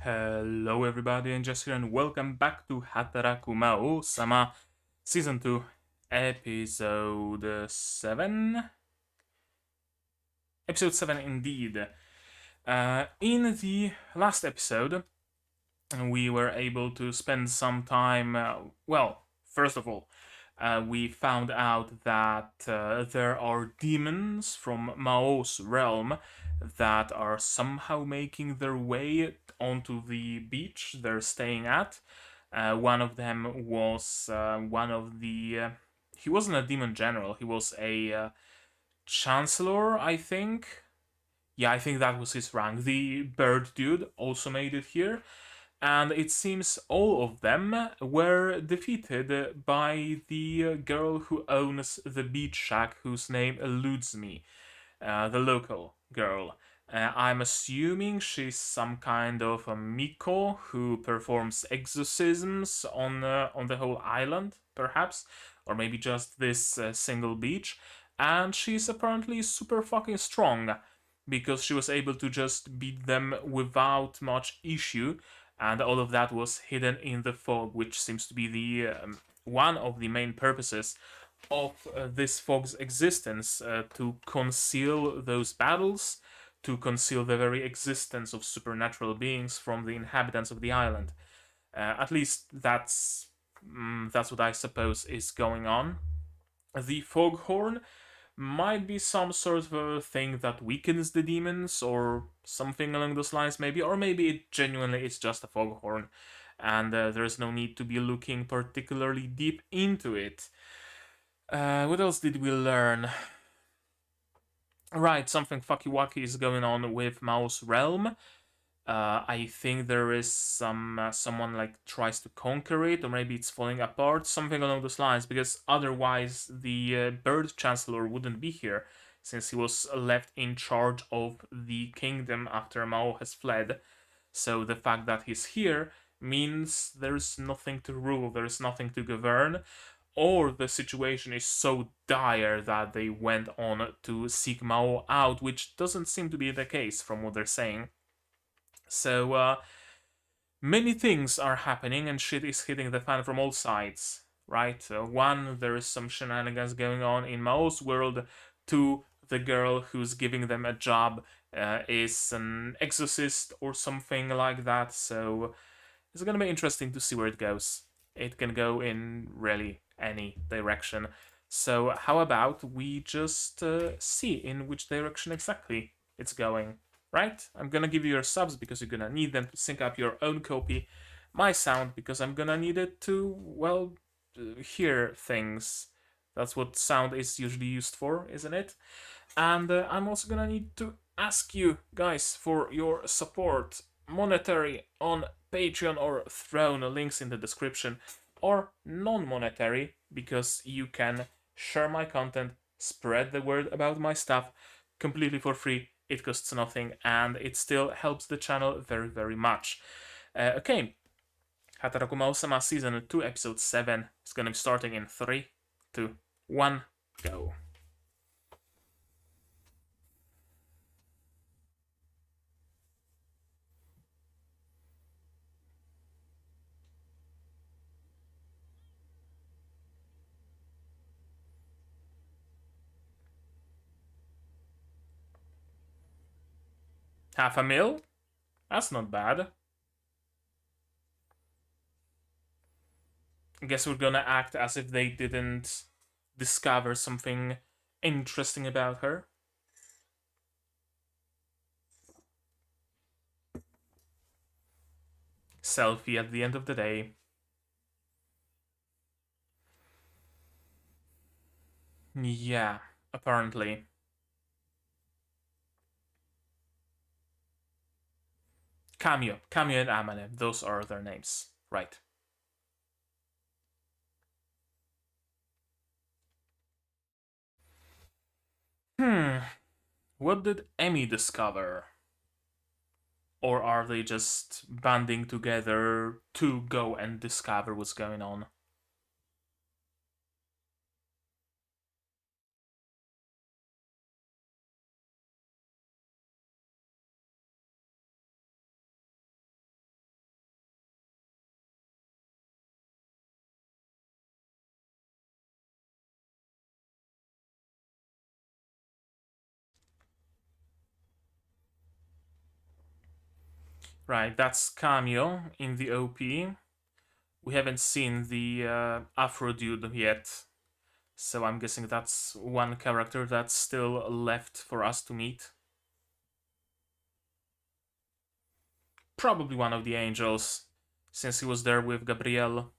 Hello everybody, and Jess here, and welcome back to Hataraku maou-sama Season 2, Episode 7? Episode 7 indeed. In the last episode, we were able to spend some time, first of all, we found out that there are demons from Mao's realm that are somehow making their way onto the beach they're staying at. One of them was one of the. He wasn't a demon general, he was a chancellor, I think. Yeah, I think that was his rank. The bird dude also made it here, and it seems all of them were defeated by the girl who owns the beach shack, whose name eludes me, the local girl. I'm assuming she's some kind of a Miko who performs exorcisms on the whole island, perhaps, or maybe just this single beach. And she's apparently super fucking strong because she was able to just beat them without much issue, and all of that was hidden in the fog, which seems to be the one of the main purposes of this fog's existence, to conceal those battles, to conceal the very existence of supernatural beings from the inhabitants of the island. At least that's what I suppose is going on. The foghorn might be some sort of a thing that weakens the demons, or something along those lines, maybe, or maybe it genuinely is just a foghorn, and there's no need to be looking particularly deep into it. What else did we learn? Right, something fucky wacky is going on with Mao's realm. I think there is someone like tries to conquer it, or maybe it's falling apart, something along those lines. Because otherwise, the Bird Chancellor wouldn't be here, since he was left in charge of the kingdom after Mao has fled. So the fact that he's here means there's nothing to rule, there's nothing to govern, or the situation is so dire that they went on to seek Mao out, which doesn't seem to be the case from what they're saying. So, many things are happening and shit is hitting the fan from all sides, right? One, there is some shenanigans going on in Mao's world. Two, the girl who's giving them a job is an exorcist or something like that, so it's gonna be interesting to see where it goes. It can go in really any direction. So how about we just see in which direction exactly it's going, right? I'm gonna give you your subs because you're gonna need them to sync up your own copy. My sound because I'm gonna need it to, well, hear things. That's what sound is usually used for, isn't it? And I'm also gonna need to ask you guys for your support, monetary on Patreon or Throne, links in the description, or non-monetary, because you can share my content, spread the word about my stuff completely for free. It costs nothing, and it still helps the channel very, very much. Okay, Hataraku maou-sama Season 2, Episode 7 is gonna be starting in 3, 2, 1, go. Half a mil? That's not bad. I guess we're gonna act as if they didn't discover something interesting about her. Selfie at the end of the day. Yeah, apparently. Cameo and Amane, those are their names. Right. What did Emmy discover? Or are they just banding together to go and discover what's going on? Right, that's Cameo in the OP. We haven't seen the Afro dude yet, so I'm guessing that's one character that's still left for us to meet. Probably one of the angels, since he was there with Gabrielle.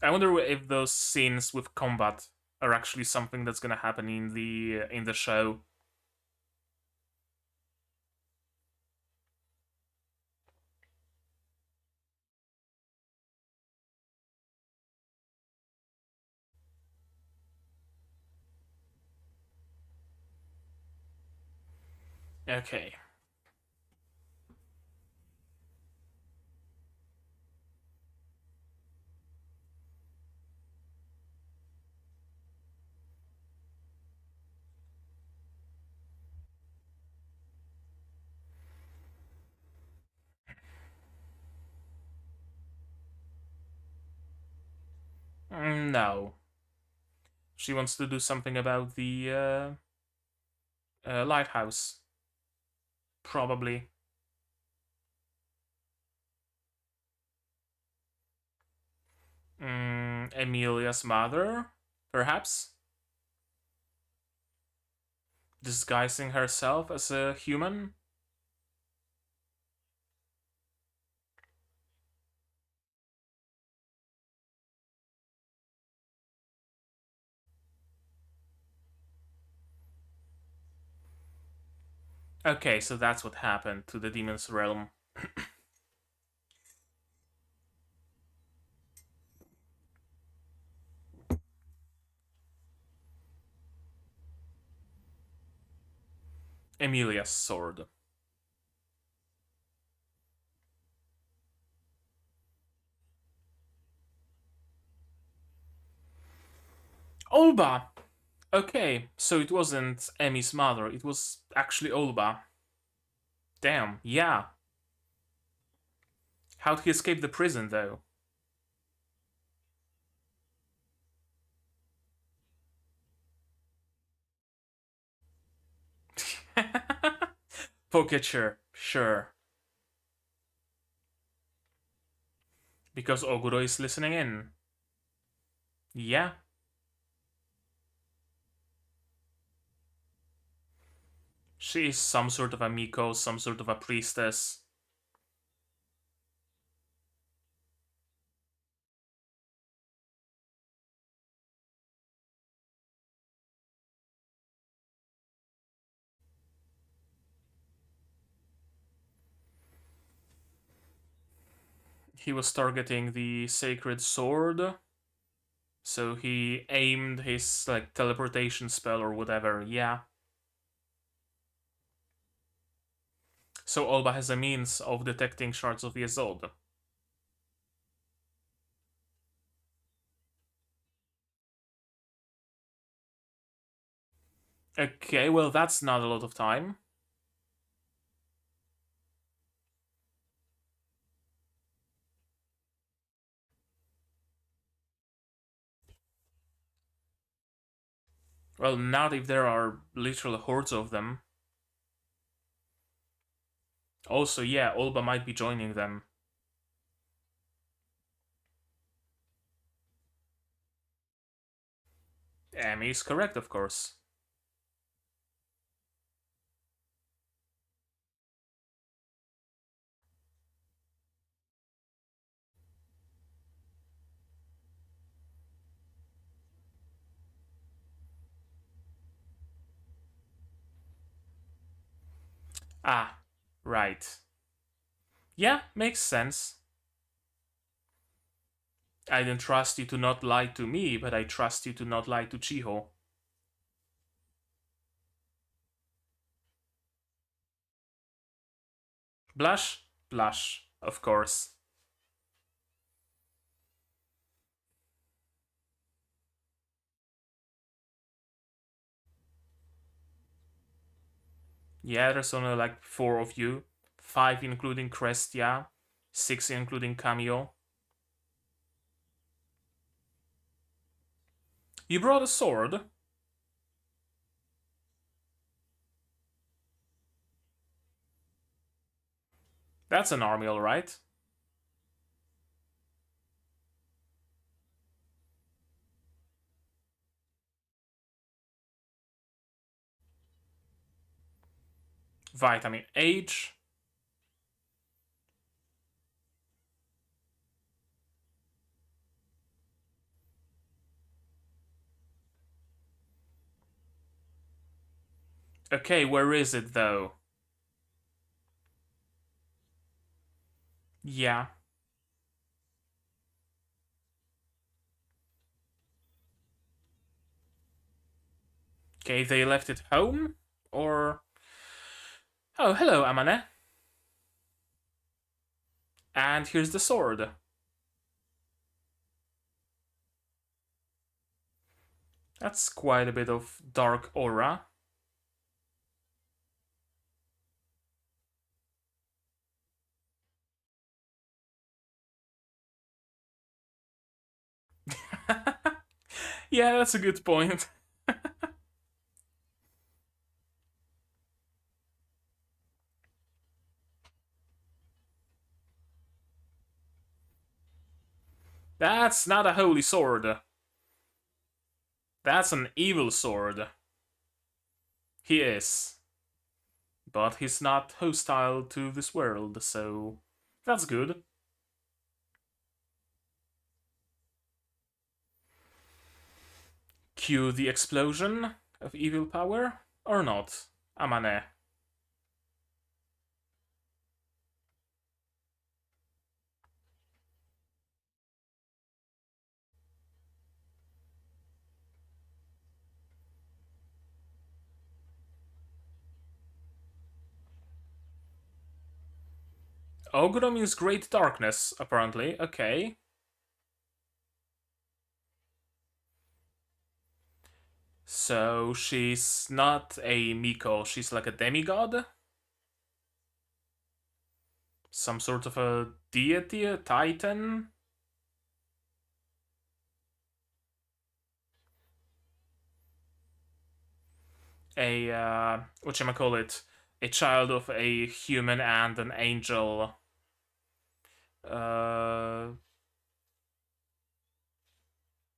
I wonder if those scenes with combat are actually something that's gonna happen in the show. Okay. No. She wants to do something about the lighthouse. Probably. Emilia's mother, perhaps? Disguising herself as a human? Okay, so that's what happened to the demon's realm. Emilia's sword. Olba! Okay, so it wasn't Emmy's mother, it was actually Olba. Damn, yeah. How'd he escape the prison, though? Pokecher, sure. Because Oguro is listening in. Yeah. She is some sort of a Miko, some sort of a priestess. He was targeting the sacred sword, so he aimed his like teleportation spell or whatever. Yeah. So Olba has a means of detecting shards of Yesod. Okay, well that's not a lot of time. Well, not if there are literal hordes of them. Also, yeah, Olba might be joining them. Amy is correct, of course. Ah, right. Yeah, makes sense. I didn't trust you to not lie to me, but I trust you to not lie to Chiho. Blush? Blush, of course. Yeah, there's only like four of you. Five including Crestia, six including Cameo. You brought a sword. That's an army, alright. Vitamin H. Okay, where is it though? Yeah. Okay, they left it home? Or... Oh, hello, Amane. And here's the sword. That's quite a bit of dark aura. Yeah, that's a good point. That's not a holy sword. That's an evil sword. He is. But he's not hostile to this world, so that's good. Cue the explosion of evil power? Or not? Amane. Ogro means great darkness, apparently. Okay. So she's not a Miko, she's like a demigod? Some sort of a deity, a titan? A, whatchamacallit, a child of a human and an angel. Uh,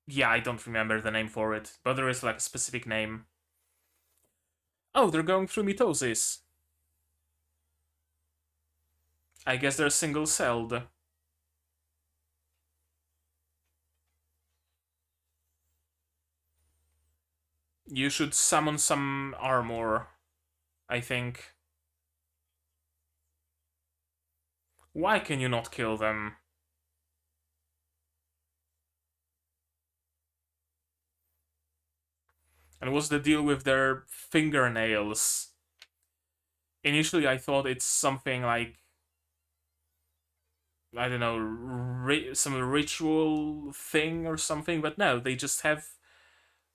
yeah, I don't remember the name for it, but there is like a specific name. Oh, they're going through mitosis. I guess they're single-celled. You should summon some armor, I think. Why can you not kill them? And what's the deal with their fingernails? Initially, I thought it's something like, I don't know, some ritual thing or something, but no, they just have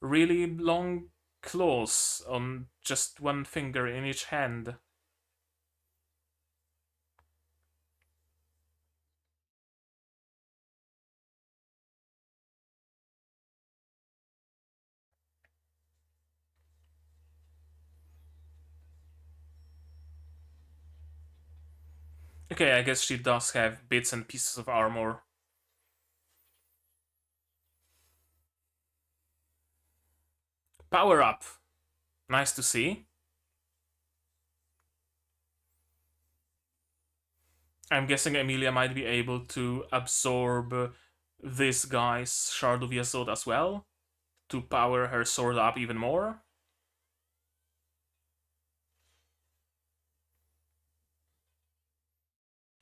really long claws on just one finger in each hand. Okay, I guess she does have bits and pieces of armor. Power up. Nice to see. I'm guessing Emilia might be able to absorb this guy's Shard of Yesod as well to power her sword up even more.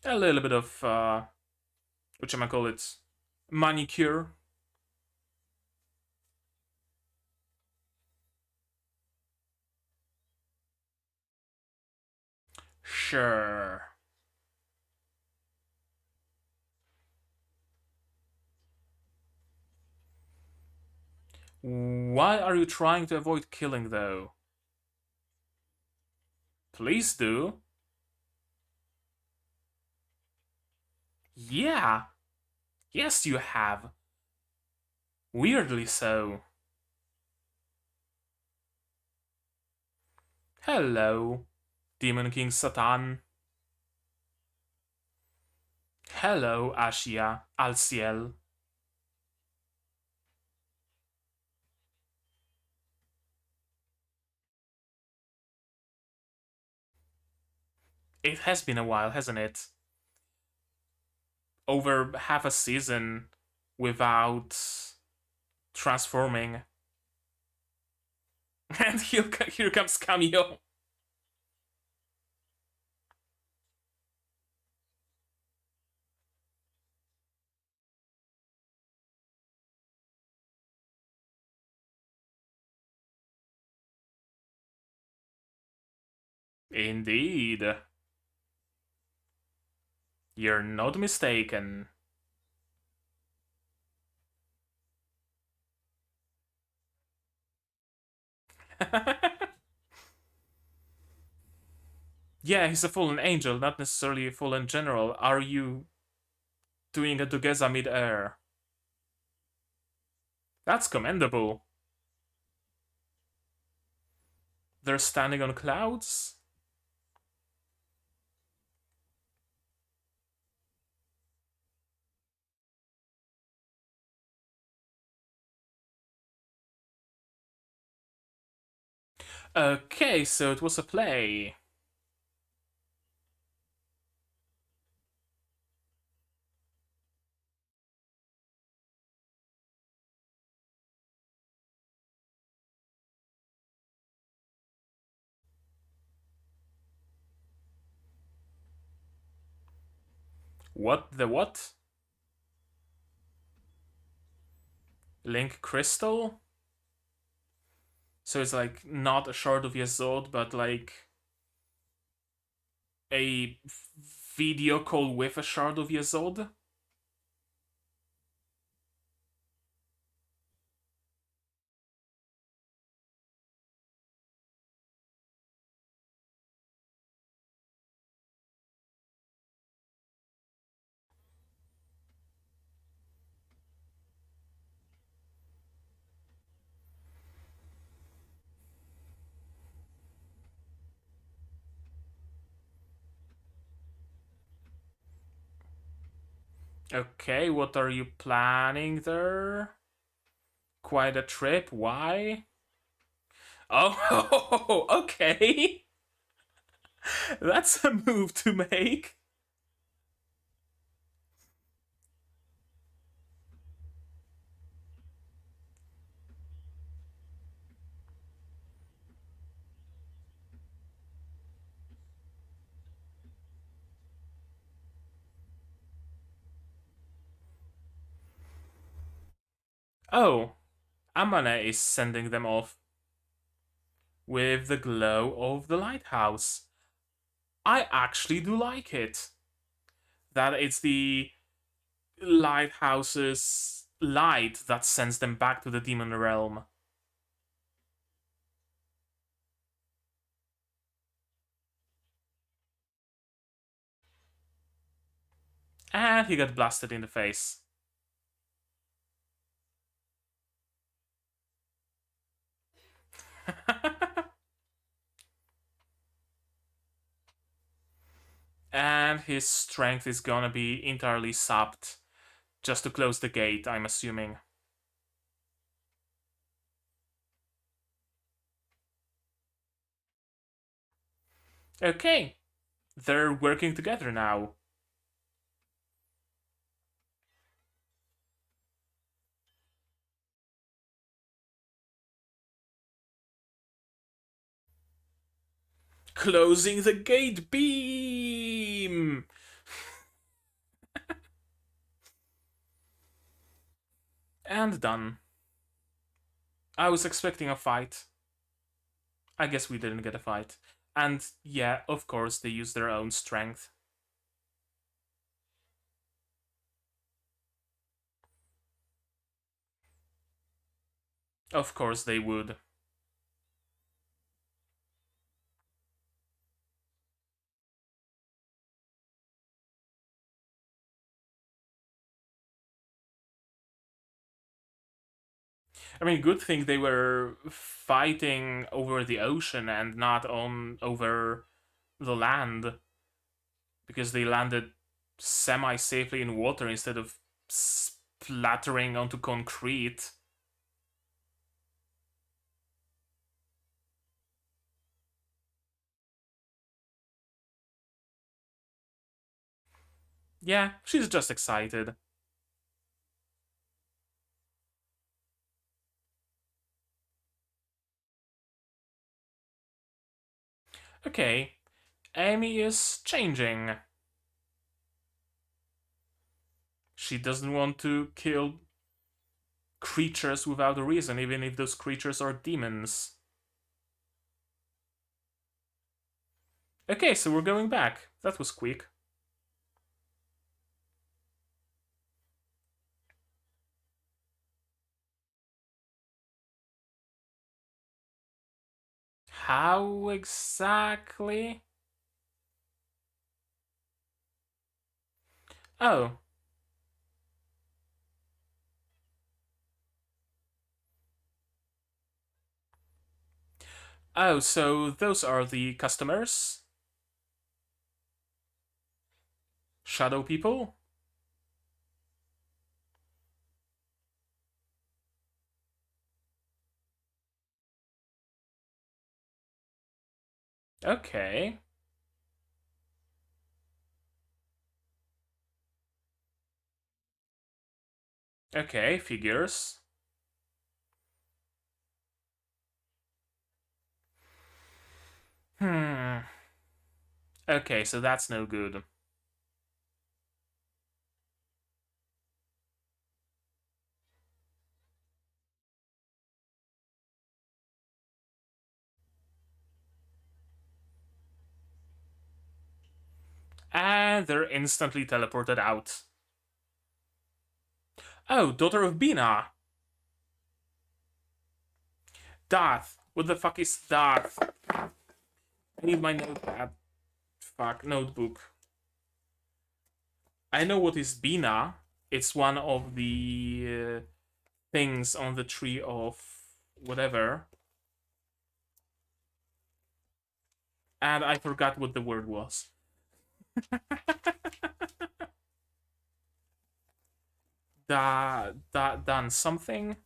A little bit of, whatchamacallit, manicure. Sure. Why are you trying to avoid killing, though? Please do. Yeah. Yes, you have. Weirdly so. Hello, Demon King Satan. Hello, Ashia, Alsiel. It has been a while, hasn't it? Over half a season without transforming. And here comes Cameo. Indeed. You're not mistaken. Yeah, he's a fallen angel, not necessarily a fallen general. Are you doing a Dugeza mid-air? That's commendable. They're standing on clouds? Okay, so it was a play. What the what? Link Crystal? So it's like not a shard of Yesod, but like a video call with a shard of Yesod? Okay, what are you planning there? Quite a trip. Why? Oh, okay. That's a move to make. Oh, Amane is sending them off with the glow of the lighthouse. I actually do like it. That it's the lighthouse's light that sends them back to the demon realm. And he got blasted in the face. And his strength is gonna be entirely sapped just to close the gate, I'm assuming. Okay, they're working together now. Closing the gate beam! And done. I was expecting a fight. I guess we didn't get a fight. And yeah, of course, they use their own strength. Of course they would. I mean, good thing they were fighting over the ocean and not on over the land, because they landed semi-safely in water instead of splattering onto concrete. Yeah, she's just excited. Okay, Amy is changing. She doesn't want to kill creatures without a reason, even if those creatures are demons. Okay, so we're going back. That was quick. How exactly? Oh. Oh, so those are the customers? Shadow people? Okay. Okay, figures. Hmm. Okay, so that's no good. And they're instantly teleported out. Oh, daughter of Bina. Darth. What the fuck is Darth? I need my notepad. Fuck, notebook. I know what is Bina. It's one of the things on the tree of whatever. And I forgot what the word was. Done something?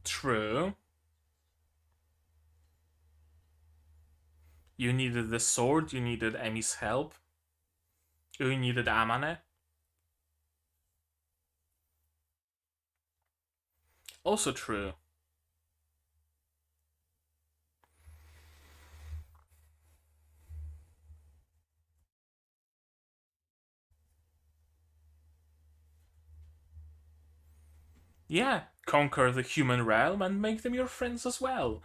True. You needed the sword, you needed Emi's help. You needed Amane. Also true. Yeah, conquer the human realm and make them your friends as well.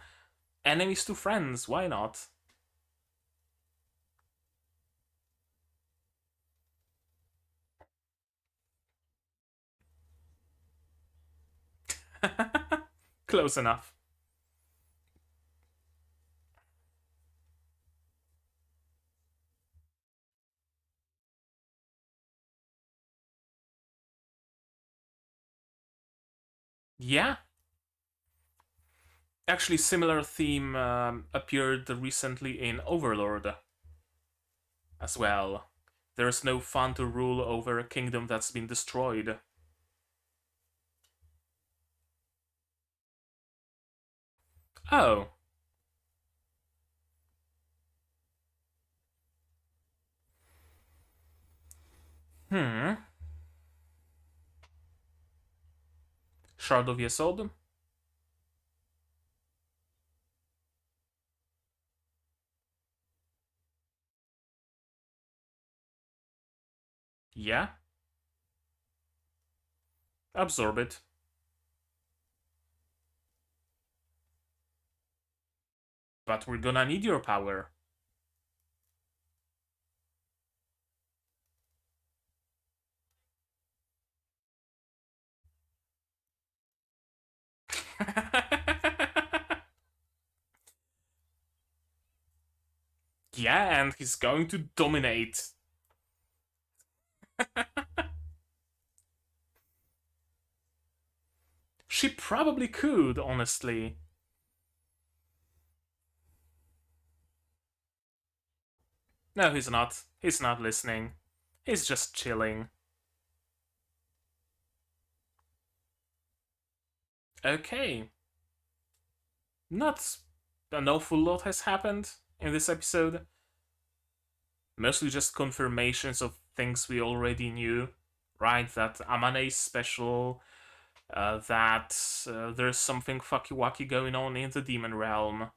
Enemies to friends, why not? Close enough. Yeah. Actually, similar theme appeared recently in Overlord as well. There's no fun to rule over a kingdom that's been destroyed. Oh. Hmm. Shard of Yesod? Yeah. Absorb it. But we're gonna need your power. Yeah, and he's going to dominate. She probably could, honestly. No, he's not. He's not listening. He's just chilling. Okay. Not an awful lot has happened in this episode. Mostly just confirmations of things we already knew. Right? That Amane is special. That there's something fucky wacky going on in the demon realm.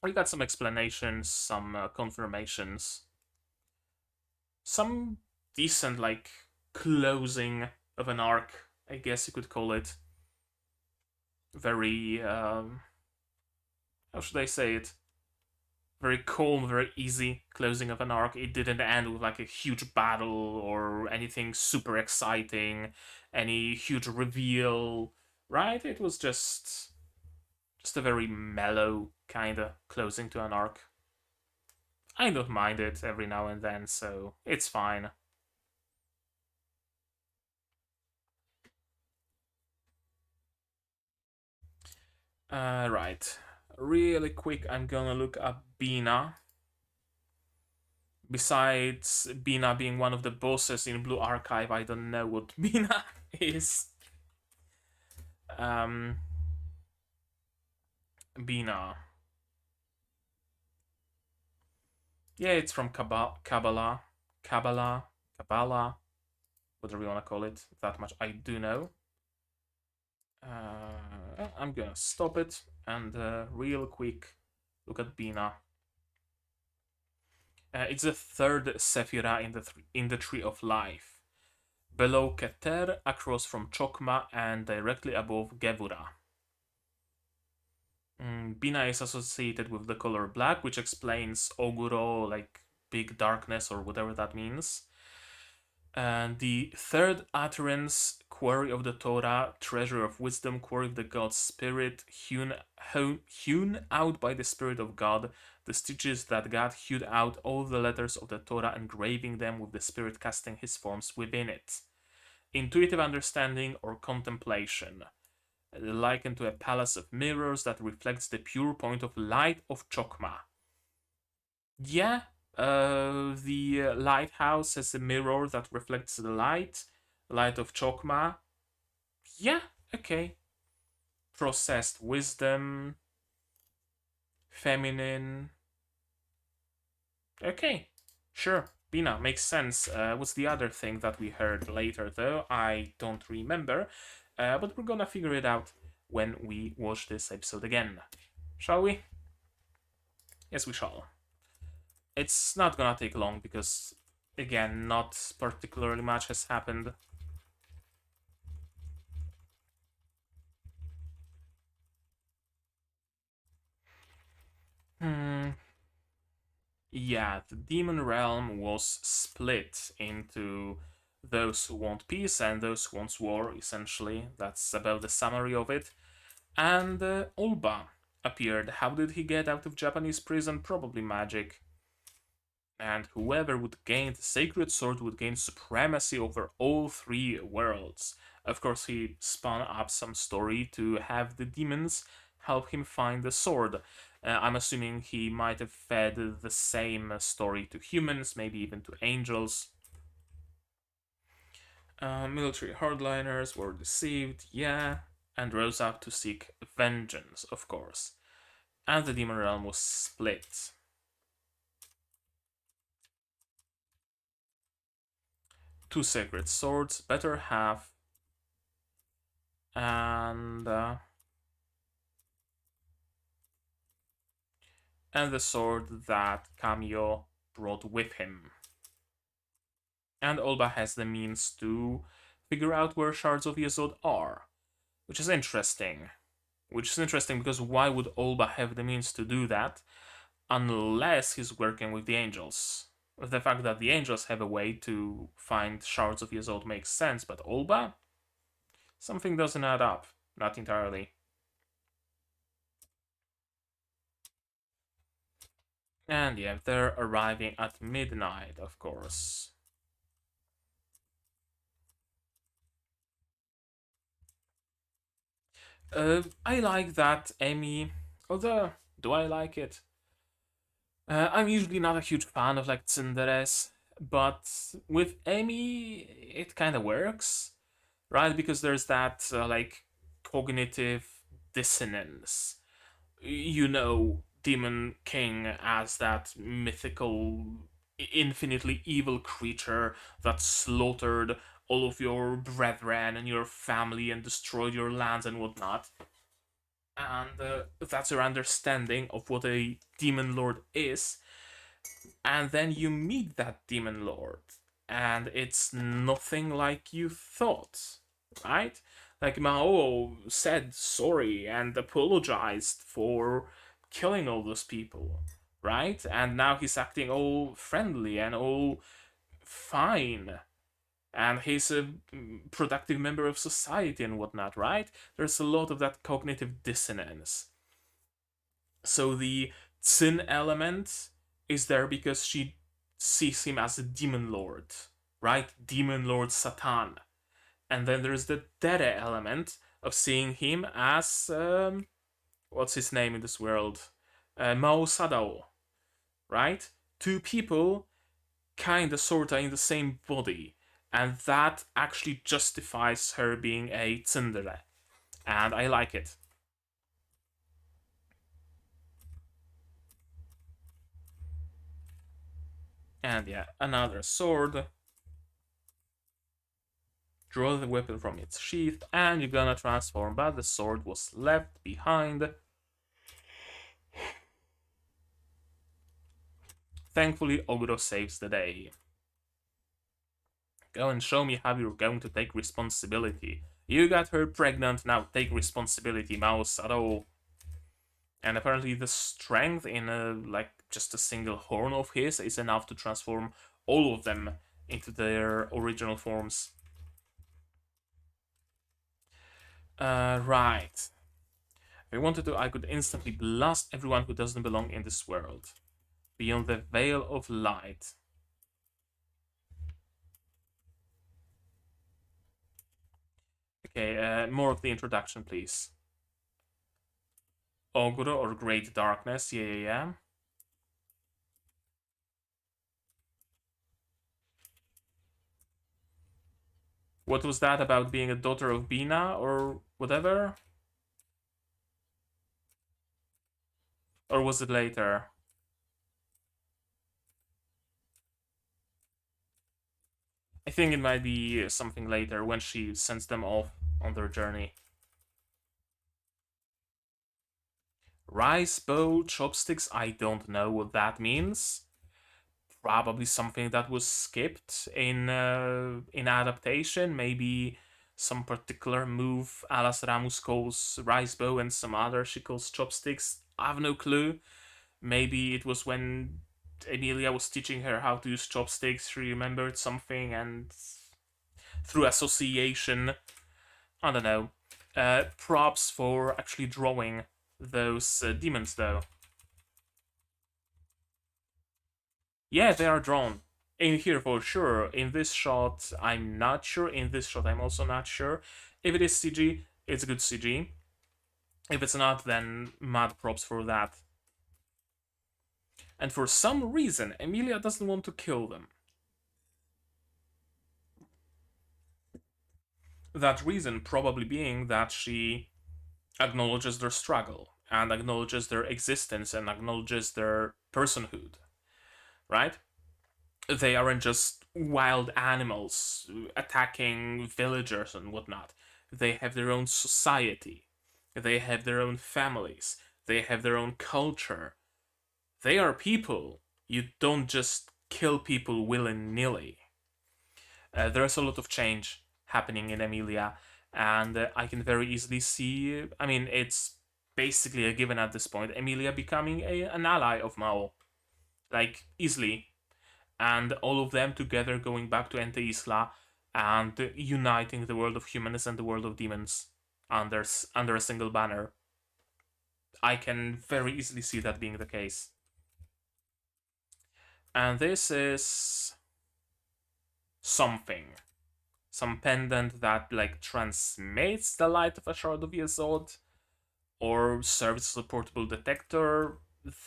We got some explanations, some confirmations, some decent, like, closing of an arc, I guess you could call it. Very, how should I say it? Very calm, very easy closing of an arc. It didn't end with like a huge battle or anything super exciting, any huge reveal, right? It was just a very mellow kind of closing to an arc. I don't mind it every now and then, so it's fine. Right. Really quick, I'm gonna look up Bina. Besides Bina being one of the bosses in Blue Archive, I don't know what Bina is. Um, Bina. Yeah, it's from Kabbalah. Kabbalah, whatever you want to call it. That much I do know. I'm gonna stop it and real quick look at Bina. It's the third Sephira in the Tree of Life. Below Keter, across from Chokma, and directly above Gevura. Bina is associated with the color black, which explains Oguro, like big darkness or whatever that means. And the third utterance, quarry of the Torah, treasure of wisdom, quarry of the God's spirit, hewn out by the spirit of God, the stitches that God hewed out all the letters of the Torah, engraving them with the spirit casting his forms within it. Intuitive understanding or contemplation, likened to a palace of mirrors that reflects the pure point of light of Chokma. Yeah, the lighthouse has a mirror that reflects the light of Chokma. Yeah, okay. Processed wisdom, feminine. Okay, sure. Bina, makes sense. What's the other thing that we heard later, though? I don't remember. But we're gonna figure it out when we watch this episode again. Shall we? Yes, we shall. It's not gonna take long because, again, not particularly much has happened. Hmm. Yeah, the demon realm was split into those who want peace and those who want war, essentially. That's about the summary of it. And Olba appeared. How did he get out of Japanese prison? Probably magic. And whoever would gain the sacred sword would gain supremacy over all three worlds. Of course, he spun up some story to have the demons help him find the sword. I'm assuming he might have fed the same story to humans, maybe even to angels. Military hardliners were deceived, yeah, and rose up to seek vengeance, of course. And the demon realm was split. Two sacred swords, better half, and the sword that Kamio brought with him. And Olba has the means to figure out where shards of Yesod are, which is interesting. Which is interesting because why would Olba have the means to do that unless he's working with the angels? The fact that the angels have a way to find shards of Yesod makes sense, but Olba? Something doesn't add up. not entirely. And yeah, they're arriving at midnight, of course. I like that Amy. Although, do I like it? I'm usually not a huge fan of like tsunderes, but with Amy, it kind of works, right? Because there's that like cognitive dissonance. You know, Demon King as that mythical, infinitely evil creature that slaughtered all of your brethren and your family and destroyed your lands and whatnot. And that's your understanding of what a demon lord is. And then you meet that demon lord, and it's nothing like you thought, right? Like Mao said sorry and apologized for killing all those people, right? And now he's acting all friendly and all fine, and he's a productive member of society and whatnot, right? There's a lot of that cognitive dissonance. So the Tsin element is there because she sees him as a demon lord, right? Demon lord Satan. And then there's the Dere element of seeing him as what's his name in this world? Mao Sadao, right? Two people kinda sorta in the same body. And that actually justifies her being a tsundere. And I like it. And yeah, another sword. Draw the weapon from its sheath, and you're gonna transform, but the sword was left behind. Thankfully, Oguro saves the day. Go and show me how you're going to take responsibility. You got her pregnant, now take responsibility, Mao Sado. And apparently the strength in like just a single horn of his is enough to transform all of them into their original forms. Right. If I wanted to, I could instantly blast everyone who doesn't belong in this world. Beyond the veil of light. Okay, more of the introduction, please. Oguro or Great Darkness, yeah, yeah, yeah. What was that about being a daughter of Bina or whatever? Or was it later? I think it might be something later when she sends them off on their journey. Rice bowl chopsticks, I don't know what that means. Probably something that was skipped in adaptation. Maybe some particular move Alas Ramus calls rice bow and some other she calls chopsticks. I have no clue. Maybe it was when Emilia was teaching her how to use chopsticks, she remembered something and through association, I don't know. Props for actually drawing those demons though. Yeah, they are drawn. In here for sure. In this shot, I'm not sure. In this shot, I'm also not sure. If it is CG, it's good CG. If it's not, then mad props for that. And for some reason, Emilia doesn't want to kill them. That reason probably being that she acknowledges their struggle and acknowledges their existence and acknowledges their personhood, right? They aren't just wild animals attacking villagers and whatnot. They have their own society. They have their own families. They have their own culture. They are people. You don't just kill people willy nilly. There's a lot of change happening in Emilia, and I can very easily see. I mean, it's basically a given at this point. Emilia becoming an ally of Mao, like easily, and all of them together going back to Ente Isla and uniting the world of humans and the world of demons. under a single banner. I can very easily see that being the case. And this is something. Some pendant that like transmits the light of a shard of Yesod, or serves as a portable detector.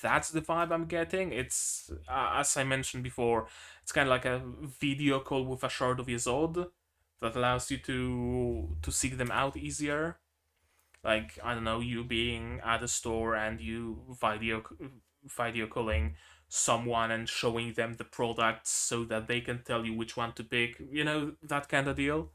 That's the vibe I'm getting. It's as I mentioned before, it's kind of like a video call with a shard of Yesod that allows you to seek them out easier. Like, I don't know, you being at a store and you video calling someone and showing them the products so that they can tell you which one to pick. You know, that kind of deal.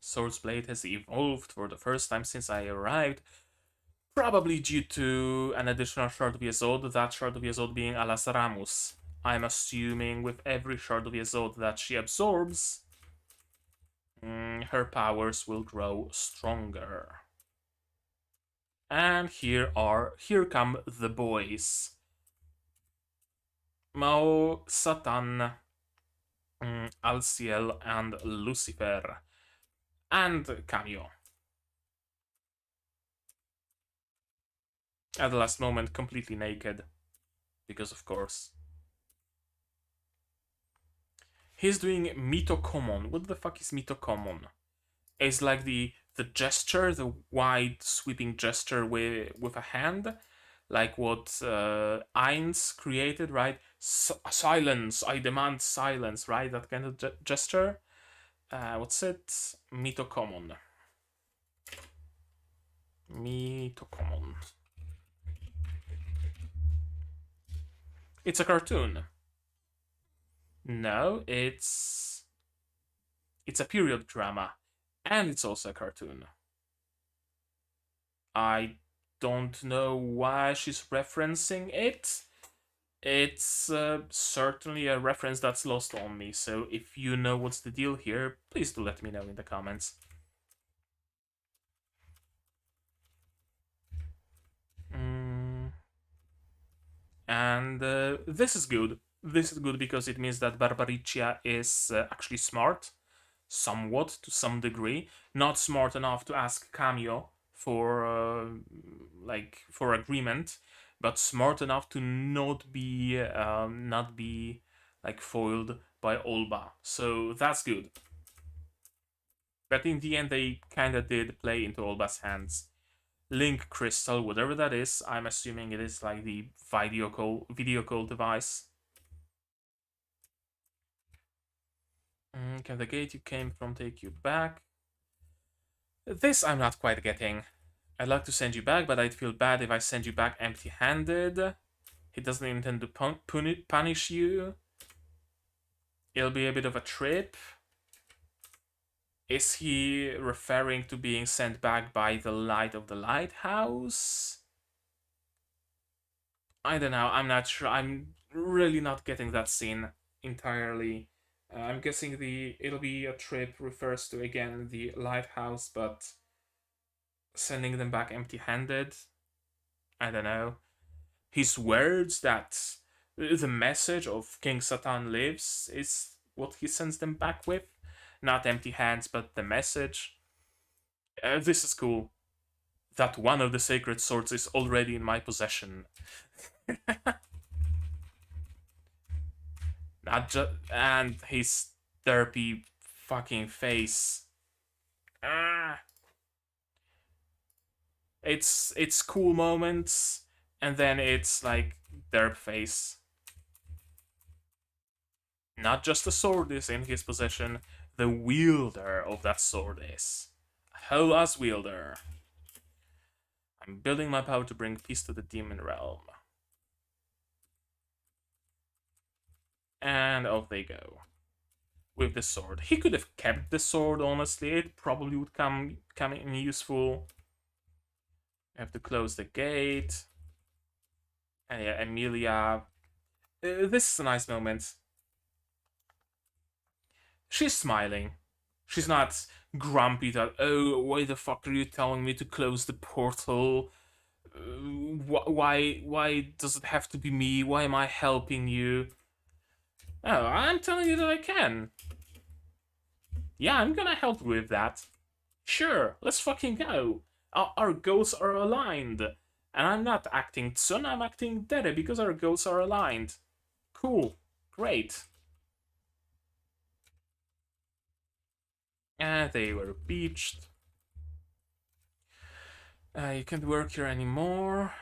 Sword's blade has evolved for the first time since I arrived, probably due to an additional shard of Yesod, that shard of Yesod being Alas Ramus. I'm assuming with every shard of Yesod that she absorbs, her powers will grow stronger. And here come the boys. Maou, Satan, Alsiel, and Lucifer. And Cameo. At the last moment, completely naked. Because of course. He's doing Mitokomon. What the fuck is Mitokomon? It's like the gesture, the wide sweeping gesture with a hand, like what Ainz created, right? Silence, I demand silence, right? That kind of gesture. What's it? Mitokomon. Mitokomon. It's a cartoon. No, it's a period drama, and it's also a cartoon. I don't know why she's referencing it. It's certainly a reference that's lost on me, so if you know what's the deal here, please do let me know in the comments. And this is good. This is good because it means that Barbaricia is actually smart, somewhat, to some degree. Not smart enough to ask Cameo for for agreement, but smart enough to not be like foiled by Olba. So that's good. But in the end, they kind of did play into Olba's hands. Link Crystal, whatever that is, I'm assuming it is like the video call device. Can the gate you came from take you back? This I'm not quite getting. I'd like to send you back, but I'd feel bad if I send you back empty-handed. He doesn't intend to punish you. It'll be a bit of a trip. Is he referring to being sent back by the light of the lighthouse? I don't know. I'm not sure. I'm really not getting that scene entirely. I'm guessing it'll be a trip refers to again the lighthouse, but sending them back empty-handed. I don't know. His words that the message of King Satan lives is what he sends them back with, not empty hands, but the message. This is cool. That one of the sacred swords is already in my possession. Not just and his derpy fucking face. Ah. It's cool moments, and then it's like derp face. Not just the sword is in his possession, the wielder of that sword is. Whole ass wielder. I'm building my power to bring peace to the demon realm. And off they go. With the sword. He could have kept the sword, honestly. It probably would come in useful. I have to close the gate. And yeah, Emilia. This is a nice moment. She's smiling. She's not grumpy that, oh, why the fuck are you telling me to close the portal? Why does it have to be me? Why am I helping you? Oh, I'm telling you that I can. Yeah, I'm gonna help with that. Sure, let's fucking go. Our goals are aligned. And I'm not acting Tsun, I'm acting Dere because our goals are aligned. Cool. Great. And they were beached. You can't work here anymore.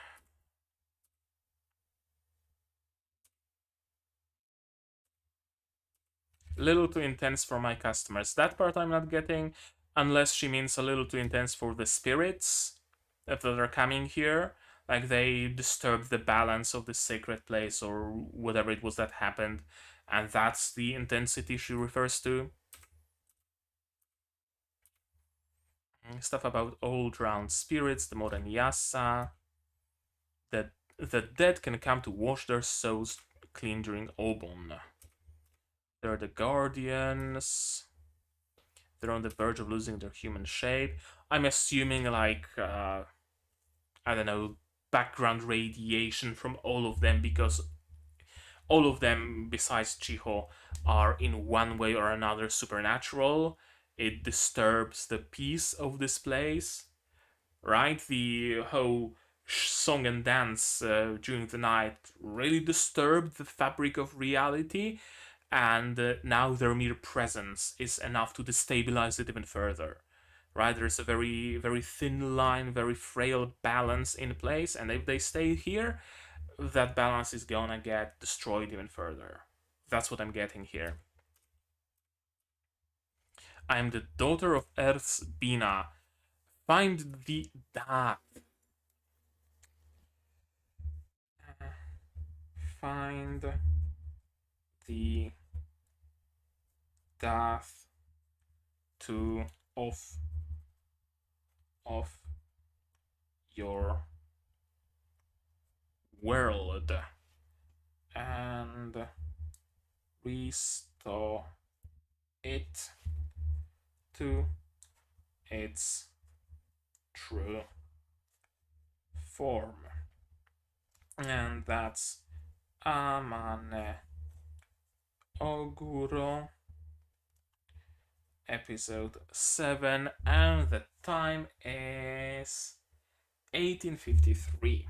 Little too intense for my customers. That part I'm not getting, unless she means a little too intense for the spirits that are coming here. Like they disturb the balance of the sacred place or whatever it was that happened. And that's the intensity she refers to. Stuff about old round spirits, the modern Yasa. That the dead can come to wash their souls clean during Obon. They're the guardians. They're on the verge of losing their human shape. I'm assuming like I don't know, background radiation from all of them because all of them besides Chiho are in one way or another supernatural. It disturbs the peace of this place, right? The whole song and dance during the night really disturbed the fabric of reality, and now their mere presence is enough to destabilize it even further. Right, there's a very thin line, very frail balance in place, and if they stay here, that balance is gonna get destroyed even further. That's what I'm getting here. I'm the daughter of Earth's Bina. Find the Dath. Find the Dath to off your world and restore it to its true form. And that's Amane Oguro, episode 7, and the time is 1853.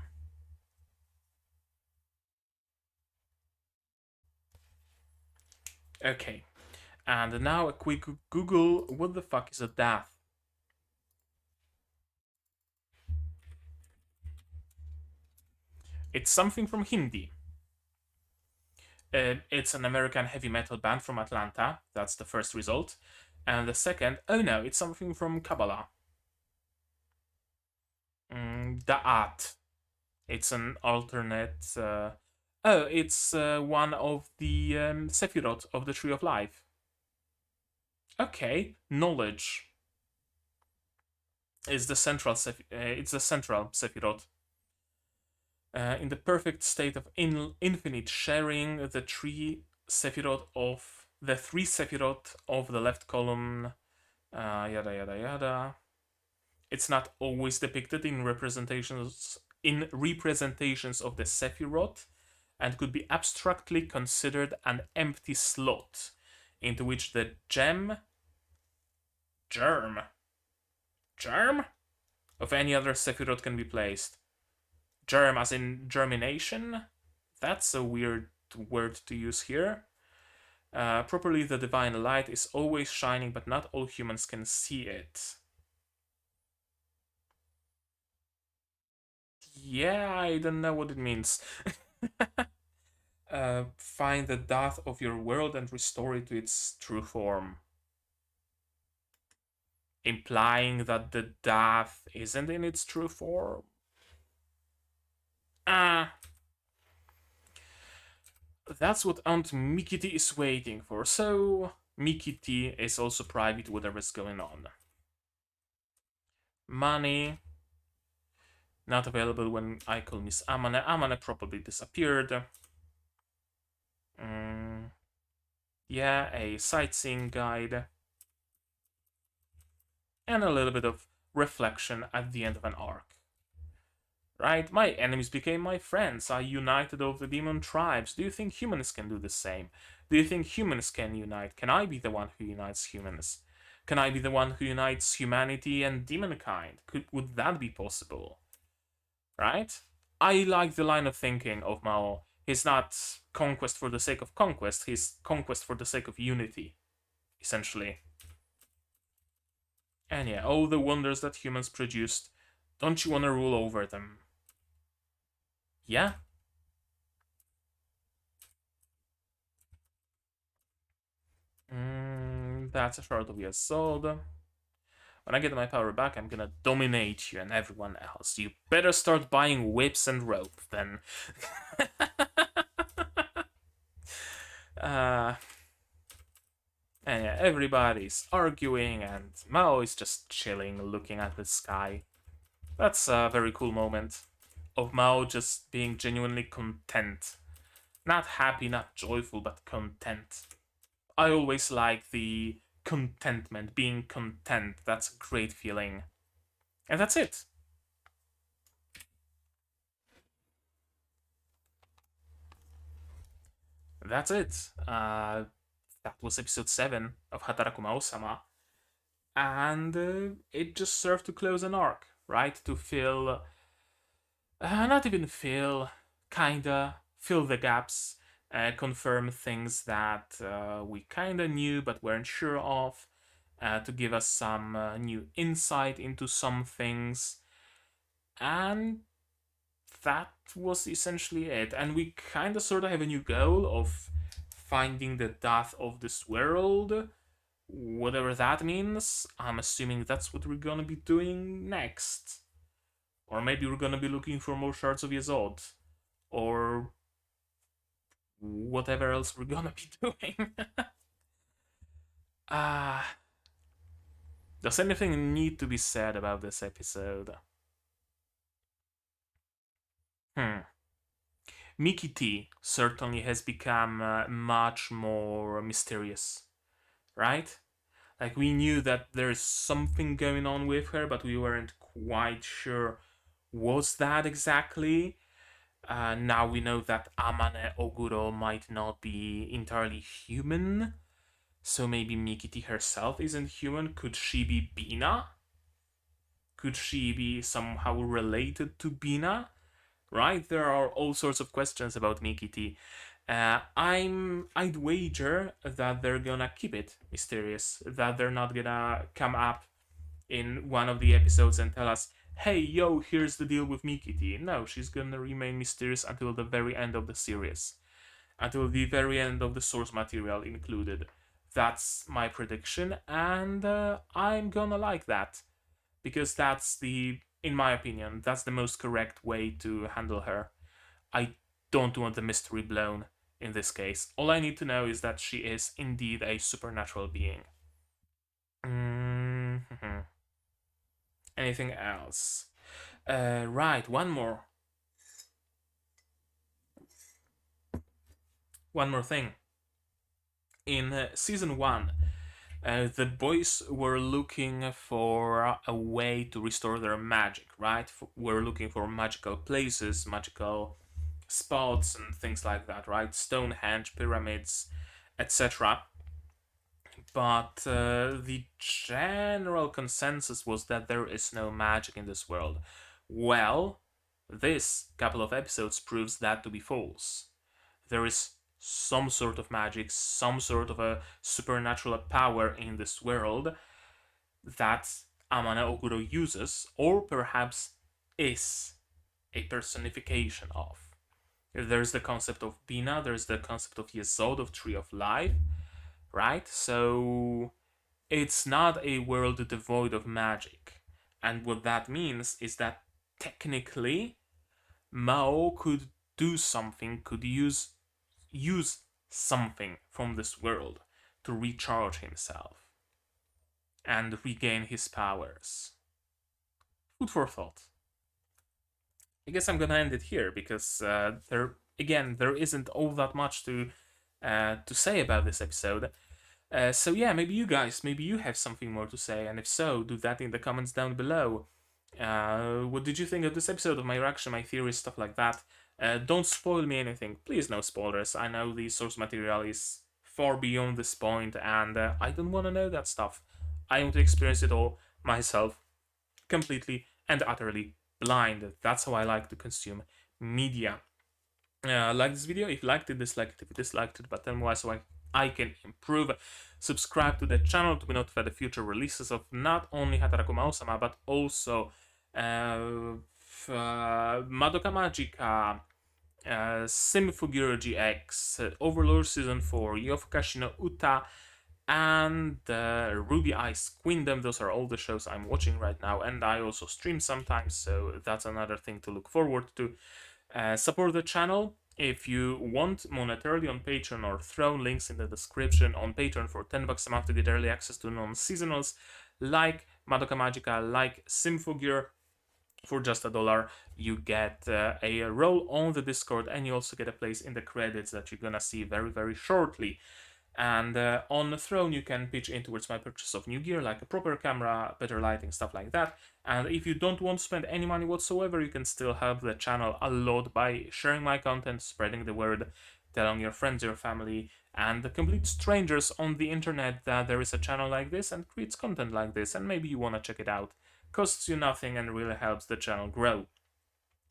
Okay, and now a quick Google. What the fuck is a dath? It's something from Hindi. It's an American heavy metal band from Atlanta. That's the first result. And the second, oh no, it's something from Kabbalah. Da'at. It's an alternate. It's one of the Sephiroth of the Tree of Life. Okay, knowledge is the central. It's the central Sephiroth. In the perfect state of infinite sharing, the three Sephiroth of the left column, yada yada yada. It's not always depicted in representations of the Sephiroth, and could be abstractly considered an empty slot into which the germ of any other Sephiroth can be placed. Germ as in germination? That's a weird word to use here. Properly, the divine light is always shining, but not all humans can see it. Yeah, I don't know what it means. Find the death of your world and restore it to its true form. Implying that the death isn't in its true form? Ah. That's what Aunt Mikiti is waiting for. So, Mikiti is also private to whatever's going on. Money. Not available when I call Miss Amane. Amane probably disappeared. Yeah, a sightseeing guide. And a little bit of reflection at the end of an arc. right? My enemies became my friends. I united all the demon tribes. Do you think humans can do the same? Do you think humans can unite? Can I be the one who unites humans? Can I be the one who unites humanity and demonkind? Would that be possible? Right? I like the line of thinking of Mao. He's not conquest for the sake of conquest, he's conquest for the sake of unity, essentially. And yeah, all the wonders that humans produced, don't you want to rule over them? Yeah? That's a short of your sword. When I get my power back, I'm gonna dominate you and everyone else. You better start buying whips and rope then. uh, and yeah, everybody's arguing, and Mao is just chilling, looking at the sky. That's a very cool moment of Mao just being genuinely content. Not happy, not joyful, but content. I always like the contentment, being content. That's a great feeling. And that's it. That's it. That was episode 7 of Hataraku Maou-sama. And it just served to close an arc, right? To fill, not even fill, kinda, fill the gaps, confirm things that we kinda knew but weren't sure of, to give us some new insight into some things. And that was essentially it. And we kind of sort of have a new goal of finding the death of this world, whatever that means. I'm assuming that's what we're gonna be doing next. Or maybe we're gonna be looking for more shards of Yesod. Or whatever else we're gonna be doing. Ah. Does anything need to be said about this episode? Hmm. Mikiti certainly has become much more mysterious, right? Like, we knew that there's something going on with her, but we weren't quite sure what's that exactly. Now we know that Amane Oguro might not be entirely human, so maybe Mikiti herself isn't human. Could she be Bina? Could she be somehow related to Bina? Right? There are all sorts of questions about Mikiti. I'd wager that they're gonna keep it mysterious, that they're not gonna come up in one of the episodes and tell us, hey, yo, here's the deal with Mikiti. No, she's gonna remain mysterious until the very end of the series, until the very end of the source material included. That's my prediction, and I'm gonna like that, because that's in my opinion, that's the most correct way to handle her. I don't want the mystery blown in this case. All I need to know is that she is indeed a supernatural being. Mm-hmm. Anything else? Right, one more. One more thing. In season 1, the boys were looking for a way to restore their magic, right? We're looking for magical places, magical spots, and things like that, right? Stonehenge, pyramids, etc. But the general consensus was that there is no magic in this world. Well, this couple of episodes proves that to be false. There is some sort of magic, some sort of a supernatural power in this world that Amane Oguro uses, or perhaps is a personification of. There's the concept of Bina, there's the concept of Yesod, of Tree of Life, right? So it's not a world devoid of magic. And what that means is that technically Mao could do something, could use something from this world to recharge himself and regain his powers. Food for thought. I guess I'm gonna end it here because there isn't all that much to say about this episode. So yeah, maybe you guys, maybe you have something more to say, and if so, do that in the comments down below. What did you think of this episode, of my reaction, my theories, stuff like that? Don't spoil me anything. Please, no spoilers. I know the source material is far beyond this point, and I don't want to know that stuff. I want to experience it all myself, completely and utterly blind. That's how I like to consume media. Like this video if you liked it, dislike it if you disliked it, but tell me why so I can improve. Subscribe to the channel to be notified of future releases of not only Hataraku Maou-sama, but also Madoka Magica, Simfuguro GX, Overlord Season 4, Yofukashi no Uta, and Ruby Ice Queendom. Those are all the shows I'm watching right now, and I also stream sometimes, so that's another thing to look forward to. Support the channel if you want monetarily on Patreon or Throne, links in the description. On Patreon for $10 a month to get early access to non-seasonals like Madoka Magica, like Symphogear. For just $1 you get a role on the Discord, and you also get a place in the credits that you're gonna see very shortly. And on the Throne you can pitch in towards my purchase of new gear, like a proper camera, better lighting, stuff like that. And if you don't want to spend any money whatsoever, you can still help the channel a lot by sharing my content, spreading the word, telling your friends, your family, and the complete strangers on the internet that there is a channel like this and creates content like this, and maybe you want to check it out. Costs you nothing and really helps the channel grow.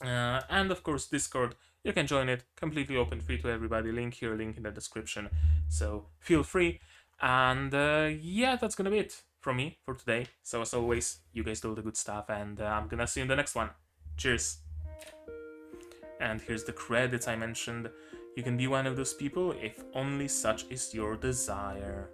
And of course, Discord, you can join it, completely open, free to everybody. Link here, link in the description. So feel free. And yeah, that's gonna be it from me for today. So as always, you guys do all the good stuff, and I'm gonna see you in the next one. Cheers. And here's the credits I mentioned. You can be one of those people if only such is your desire.